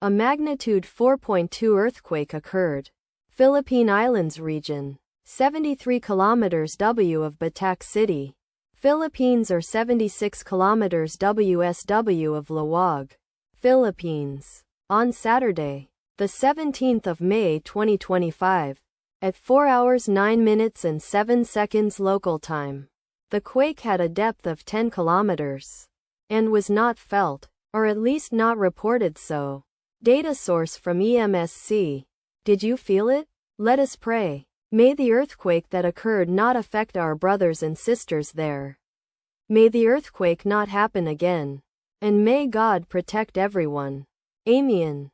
A magnitude 4.2 earthquake occurred. Philippine Islands region. 73 kilometers W of Batak City, Philippines or 76 kilometers WSW of Lawag, Philippines. On Saturday, the 17th of May 2025, at 4 hours 9 minutes and 7 seconds local time, the quake had a depth of 10 kilometers and was not felt, or at least not reported so. Data source from EMSC. Did you feel it? Let us pray. May the earthquake that occurred not affect our brothers and sisters there. May the earthquake not happen again. And may God protect everyone. Amen.